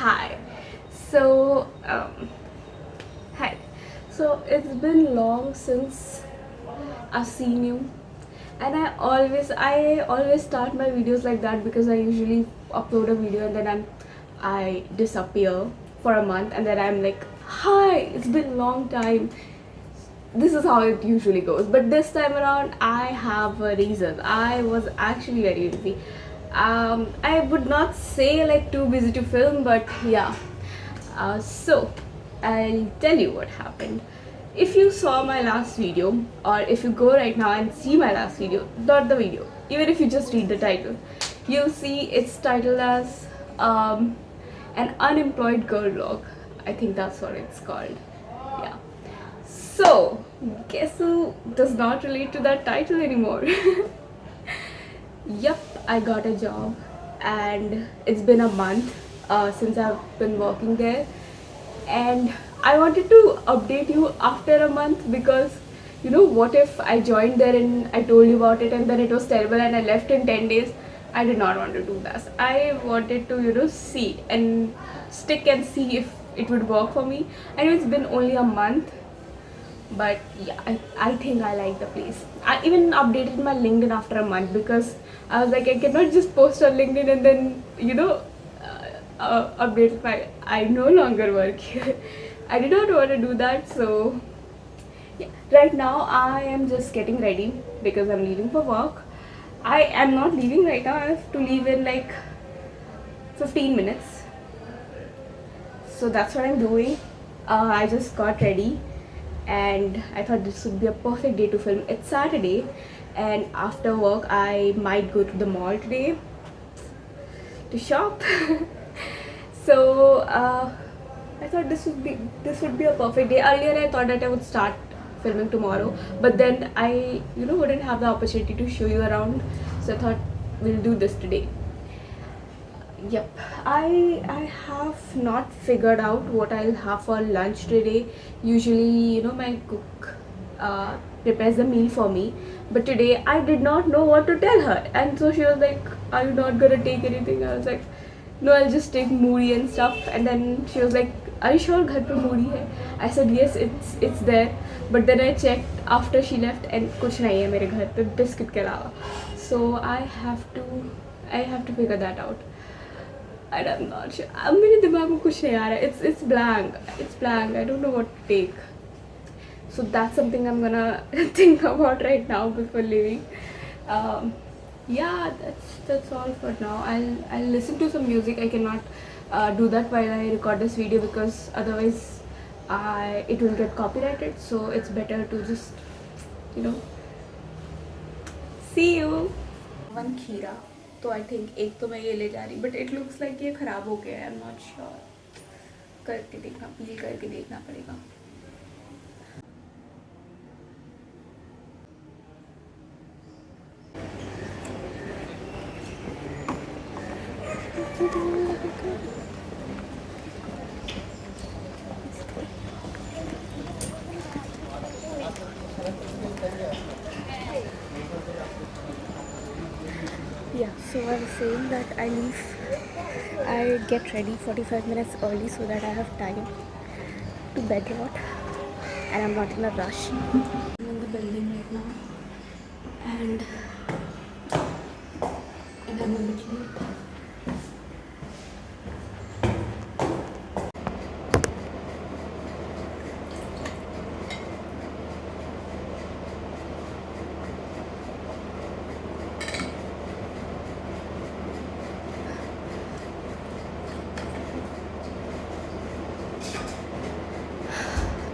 Hi. So, hi. So it's been long since I've seen you, and I always start my videos like that because I usually upload a video and then I disappear for a month and then I'm like, hi, it's been a long time. This is how it usually goes, but this time around I have a reason. I was actually very busy. I would not say like too busy to film, but yeah. So I'll tell you what happened. If you saw my last video, or if you go right now and see my last video, not the video, even if you just read the title, you'll see it's titled as an unemployed girl vlog. I think that's what it's called. Yeah. So, guess who does not relate to that title anymore? Yup, I got a job, and it's been a month since I've been working there. And I wanted to update you after a month because what if I joined there and I told you about it and then it was terrible and I left in 10 days? I did not want to do that. I wanted to, see and stick and see if it would work for me. I know it's been only a month, but yeah, I think I like the place. I even updated my LinkedIn after a month because I was like, I cannot just post on LinkedIn and then update my I no longer work here. I did not want to do that. So yeah, right now I am just getting ready because I'm leaving for work. I am not leaving right now. I have to leave in like 15 minutes, so that's what I'm doing. I just got ready and I thought this would be a perfect day to film. It's Saturday, and after work I might go to the mall today to shop. So I thought this would be a perfect day. Earlier I thought that I would start filming tomorrow, but then I wouldn't have the opportunity to show you around, so I thought we'll do this today. Yep, I have not figured out what I'll have for lunch today. Usually, my cook prepares the meal for me, but today I did not know what to tell her, and so she was like, "Are you not gonna take anything?" I was like, "No, I'll just take moody and stuff." And then she was like, "Are you sure घर पे moody है?" I said, "Yes, it's there." But then I checked after she left, and कुछ नहीं है मेरे घर पे biscuit के अलावा. So I have to figure that out. And I'm not sure. मेरे दिमाग में कुछ नहीं आ रहा. It's blank. It's blank. I don't know what to take. So that's something I'm gonna think about right now before leaving. Yeah, that's all for now. I'll listen to some music. I cannot do that while I record this video because otherwise it will get copyrighted. So it's better to just see you. One खीरा. तो I think एक तो मैं ये ले जा रही, but it looks like ये ख़राब हो गया है. I am not sure. करके देखना, पील करके देखना पड़ेगा. Yeah, so I was saying that I get ready 45 minutes early so that I have time to bed rot and I'm not in a rush. I'm in the building right now and I'm a bit late.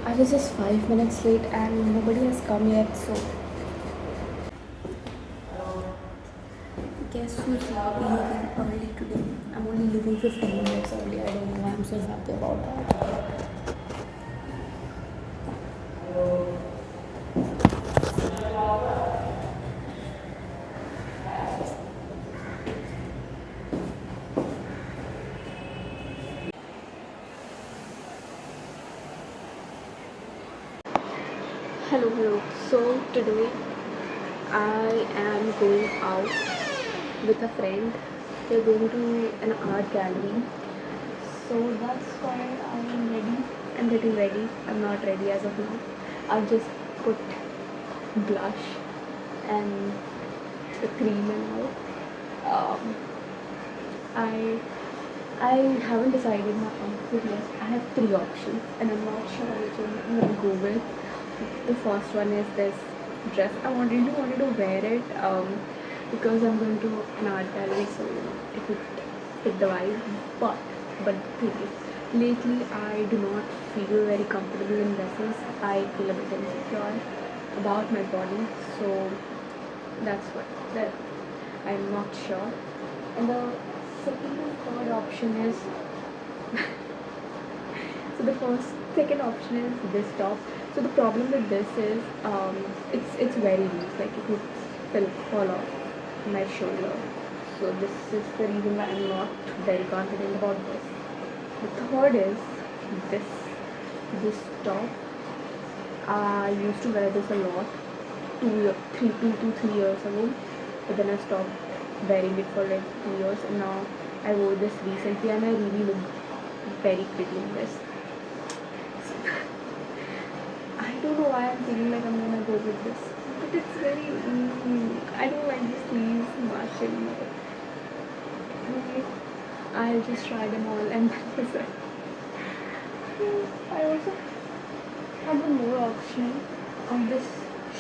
I was just 5 minutes late and nobody has come yet, so guess who's leaving early today? I'm only leaving 15 minutes early. I don't know why I'm so happy about that. Hello. So today I am going out with a friend. We're going to an art gallery. So that's why I am ready. I'm getting ready. I'm not ready as of now. I'll just put blush and the cream and all. Um, I I haven't decided my outfit yet. I have three options and I'm not sure which one I'm gonna go with. The first one is this dress. Really wanted to wear it because I'm going to an art gallery, so it would fit the vibe. But the thing is, lately I do not feel very comfortable in dresses. I feel a bit insecure about my body, so that's what that I'm not sure. And the second and third option is so the second option is this top. So the problem with this is it's very loose, like it would fall off my shoulder. So this is the reason why I'm not very confident about this. The third is this this top. I used to wear this a lot 2 to 3 years ago, but then I stopped wearing it for like 2 years, and now I wore this recently, and I really look very pretty in this. I don't know why I'm feeling like I'm gonna go with this, but it's very. I don't like the sleeves much anymore. Okay, I'll just try them all and then decide. I also have one more option of this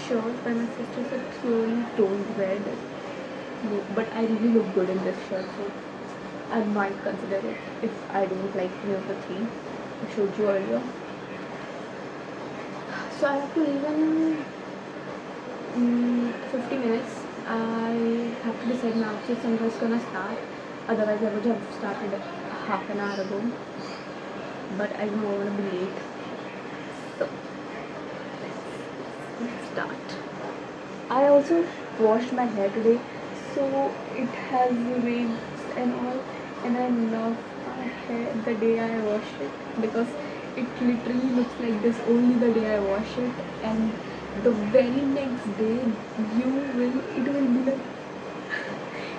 shirt by my sister said slowly don't wear this. No, but I really look good in this shirt, so I might consider it if I don't like any of the three I showed you earlier. So I have to leave in 50 minutes. I have to decide now if I'm just gonna start. Otherwise, I would have started half an hour ago. But I don't want to be late. So let's start. I also washed my hair today, so it has waves and all, and I love my hair the day I wash it because it literally looks like this only the day I wash it, and the very next day it will be like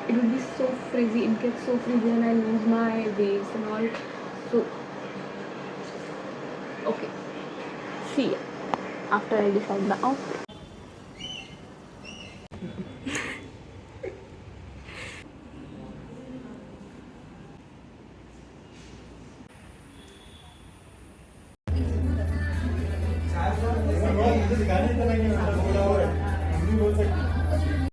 it will be so frizzy. It gets so frizzy, and I lose my waves and all. So okay, see ya after I decide the outfit.